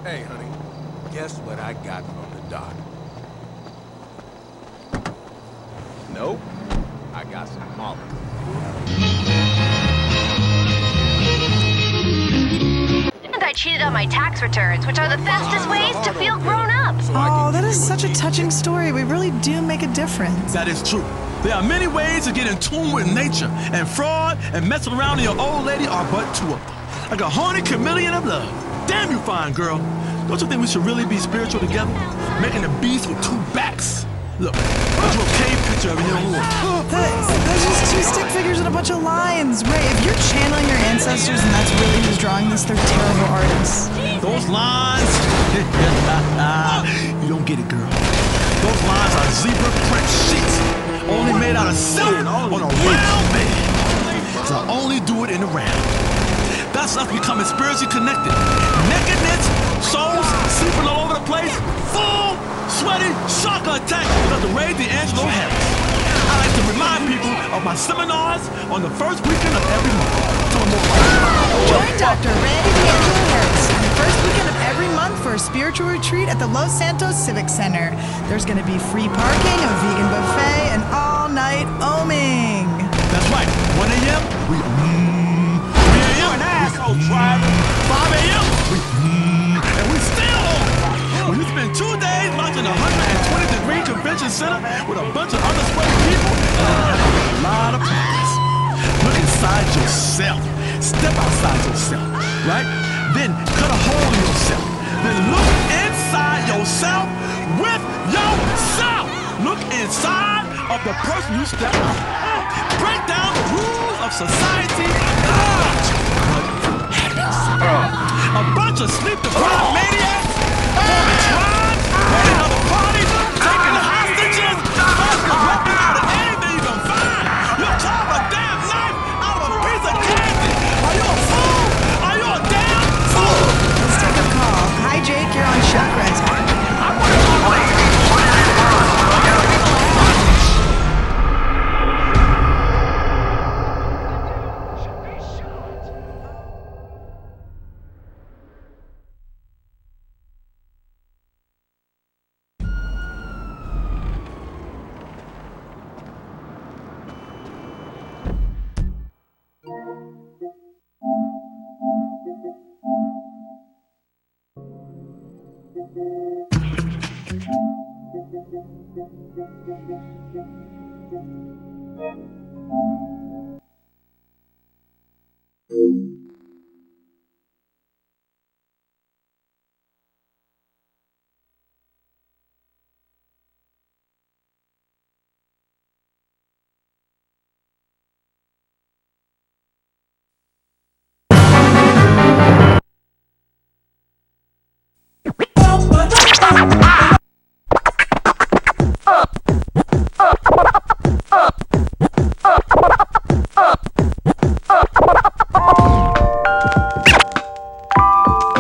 Hey, honey, guess what I got from the doc? Nope, I got some molly. And I cheated on my tax returns, which are the fastest ways to feel grown up. Oh, that is such a touching story. We really do make a difference. That is true. There are many ways to get in tune with nature, and fraud and messing around in your old lady are but two of them. Like a horny chameleon of love. Damn you fine, girl. Don't you think we should really be spiritual together? Making a beast with two backs. Look, I drew a cave picture of it in the wall. There's just two stick figures and a bunch of lines. Ray, if you're channeling your ancestors and that's really who's drawing this, they're terrible artists. Those lines... you don't get it, girl. Those lines are zebra print sheets, only made out of silk on a round bed. So I only do it in the round. That's us becoming spiritually connected. Nakedness, souls sleeping all over the place, full, sweaty, shocker attack because of Ray D'Angelo Harris. I like to remind people of my seminars on the first weekend of every month. Join Dr. Randy D'Angelo Harris on the first weekend of every month for a spiritual retreat at the Los Santos Civic Center. There's going to be free parking, a vegan buffet, and all-night oming. That's right. 1 a.m. we 5 a.m. and we still on. When you spend 2 days launching a 120-degree convention center with a bunch of other sweaty people, a lot of practice. Look inside yourself. Step outside yourself, right? Then cut a hole in yourself. Then look inside yourself with yourself. Look inside of the person you step on. Break down the rules of society. A bunch of sleep-deprived maniacs forming tribes, running other parties, taking hostages, rapping out of anything you can find. You're trying a damn knife out of a piece of candy. Are you a fool? Are you a damn fool? Let's take a call. Hi, Jake. You're on Chakras.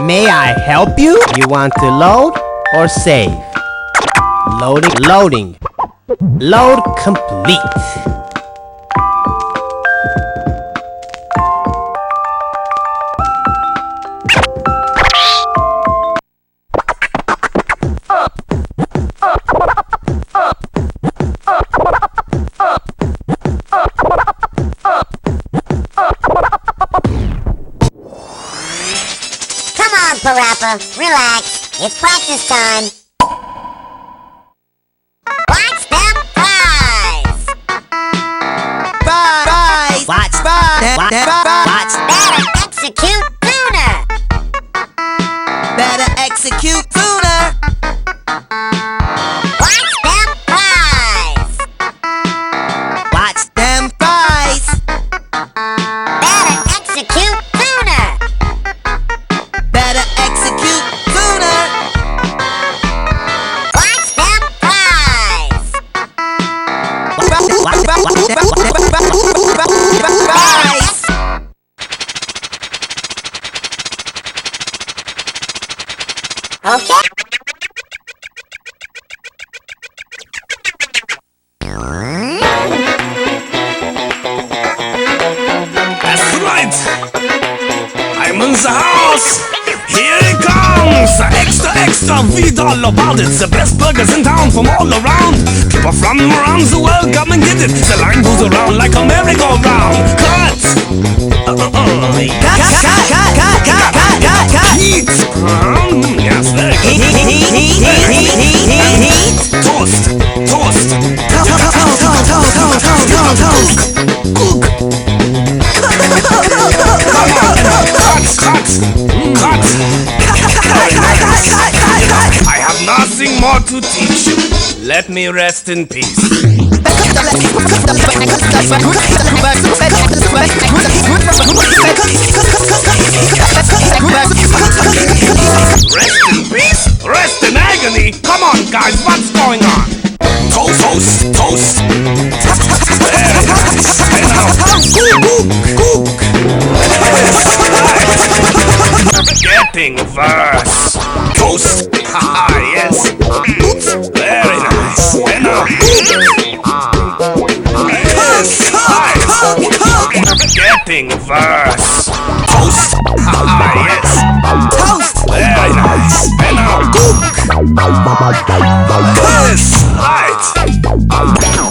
May I help you? You want to load or save? Loading, loading. Load complete. PaRappa. Relax. It's practice time. Watch them fries! Fries! Watch fries! Watch! Better execute sooner! Better execute sooner! Watch them fries! Watch them fries! Better execute sooner! Better execute sooner! Watch them fries! Fries! Okay? That's right! I'm in the house! Here it comes! Extra, read all about it. The best burgers in town from all around. People from around the world come and get it. The line goes around like a merry-go-round. Cut! Heat! Yes, very good. Toast! Cook! Cut! I have nothing more to teach you. Let me rest in peace. Rest in peace? Rest in agony? Come on, guys, what's going on? Toast! Very nice. And now, cook! Getting verse. Toast. Haha, yes. Very nice. And now, getting verse. Toast. Haha, yes. Toast. Very nice. And now, yes. Right.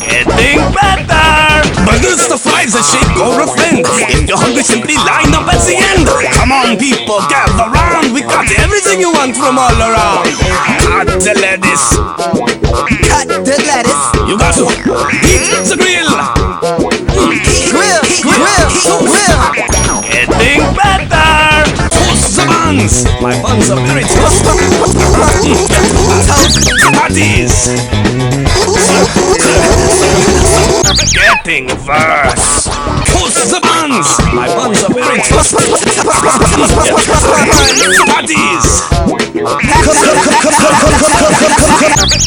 Getting better. But it's the fries that shake or offend. If you're hungry, simply line up at the end. Come on, people, gather round. We got everything you want from all around. Cut the lettuce. You got to heat the grill. Grill. Getting better. Toast the buns. My buns are very toast. Patties. Getting verse. Toast the buns. My buns are very toast. Patties.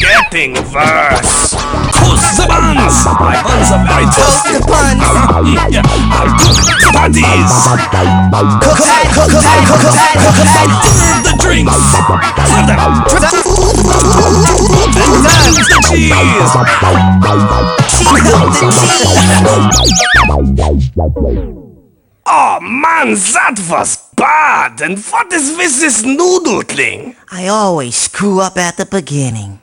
Getting verse. Toast the buns. My buns are very toast. Patties. Serve the drinks. Serve them. And dance the cheese. Oh man, that was bad! And what is with this noodle thing? I always screw up at the beginning.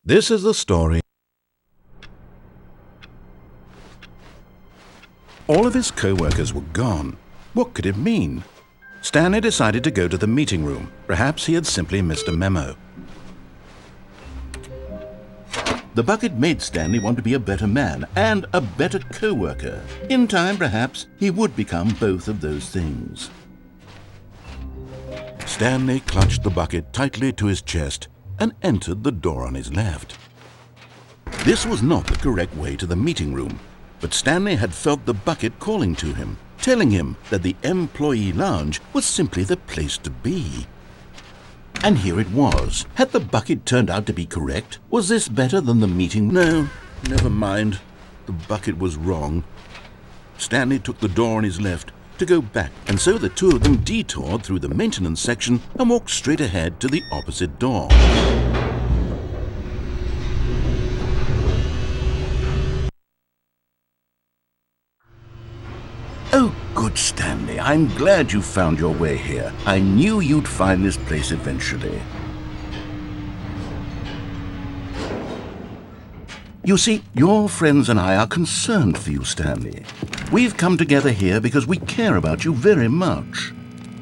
This is the story. All of his co-workers were gone. What could it mean? Stanley decided to go to the meeting room. Perhaps he had simply missed a memo. The bucket made Stanley want to be a better man and a better co-worker. In time, perhaps, he would become both of those things. Stanley clutched the bucket tightly to his chest and entered the door on his left. This was not the correct way to the meeting room, but Stanley had felt the bucket calling to him, telling him that the employee lounge was simply the place to be. And here it was. Had the bucket turned out to be correct? Was this better than the meeting? No, never mind. The bucket was wrong. Stanley took the door on his left to go back, and so the two of them detoured through the maintenance section and walked straight ahead to the opposite door. Oh, good Stanley, I'm glad you found your way here. I knew you'd find this place eventually. You see, your friends and I are concerned for you, Stanley. We've come together here because we care about you very much.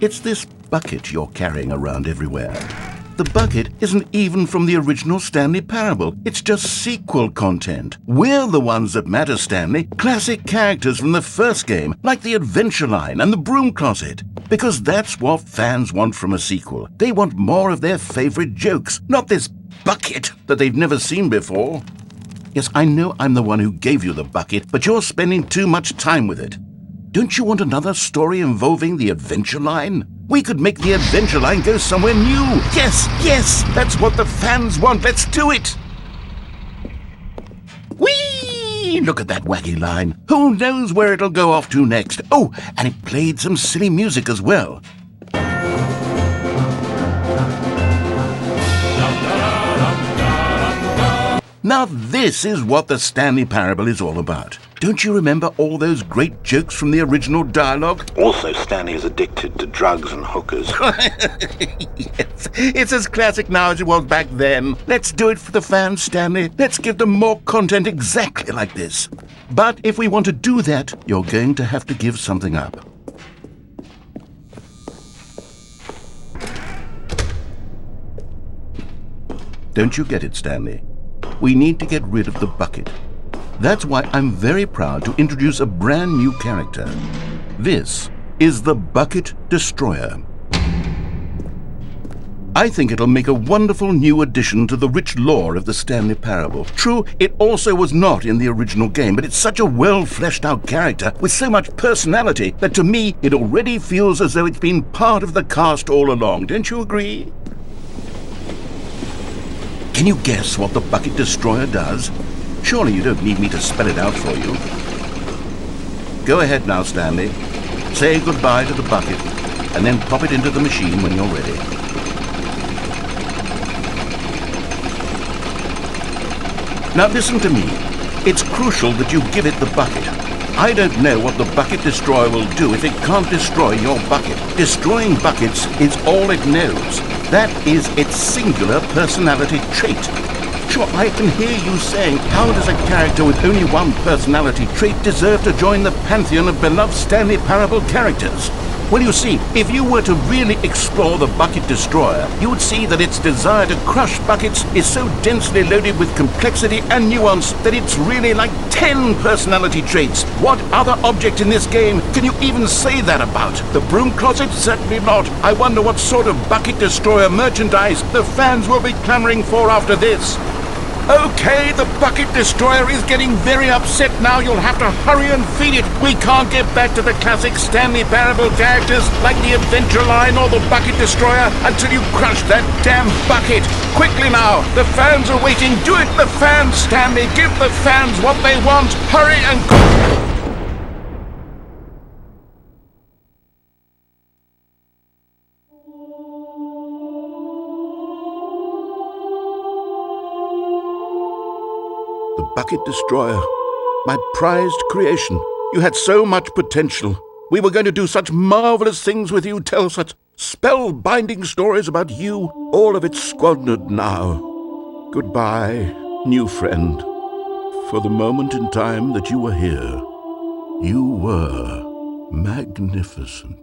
It's this bucket you're carrying around everywhere. The bucket isn't even from the original Stanley Parable. It's just sequel content. We're the ones that matter, Stanley. Classic characters from the first game, like the Adventure Line and the Broom Closet. Because that's what fans want from a sequel. They want more of their favorite jokes, not this bucket that they've never seen before. Yes, I know I'm the one who gave you the bucket, but you're spending too much time with it. Don't you want another story involving the Adventure Line? We could make the Adventure Line go somewhere new. Yes, yes, that's what the fans want. Let's do it. Whee! Look at that wacky line. Who knows where it'll go off to next? Oh, and it played some silly music as well. Now this is what the Stanley Parable is all about. Don't you remember all those great jokes from the original dialogue? Also, Stanley is addicted to drugs and hookers. Yes, it's as classic now as it was back then. Let's do it for the fans, Stanley. Let's give them more content exactly like this. But if we want to do that, you're going to have to give something up. Don't you get it, Stanley? We need to get rid of the bucket. That's why I'm very proud to introduce a brand new character. This is the Bucket Destroyer. I think it'll make a wonderful new addition to the rich lore of the Stanley Parable. True, it also was not in the original game, but it's such a well-fleshed-out character with so much personality that to me it already feels as though it's been part of the cast all along. Don't you agree? Can you guess what the Bucket Destroyer does? Surely you don't need me to spell it out for you. Go ahead now, Stanley. Say goodbye to the bucket, and then pop it into the machine when you're ready. Now listen to me. It's crucial that you give it the bucket. I don't know what the Bucket Destroyer will do if it can't destroy your bucket. Destroying buckets is all it knows. That is its singular personality trait. Sure, I can hear you saying, how does a character with only one personality trait deserve to join the pantheon of beloved Stanley Parable characters? Well, you see, if you were to really explore the Bucket Destroyer, you would see that its desire to crush buckets is so densely loaded with complexity and nuance that it's really like 10 personality traits. What other object in this game can you even say that about? The broom closet? Certainly not. I wonder what sort of Bucket Destroyer merchandise the fans will be clamoring for after this. Okay, the Bucket Destroyer is getting very upset now. You'll have to hurry and feed it. We can't get back to the classic Stanley Parable characters like the Adventure Line or the Bucket Destroyer until you crush that damn bucket. Quickly now, the fans are waiting. Do it, the fans, Stanley. Give the fans what they want. Hurry and go. The Bucket Destroyer, my prized creation. You had so much potential. We were going to do such marvelous things with you, tell such spellbinding stories about you. All of it squandered now. Goodbye, new friend. For the moment in time that you were here, you were magnificent.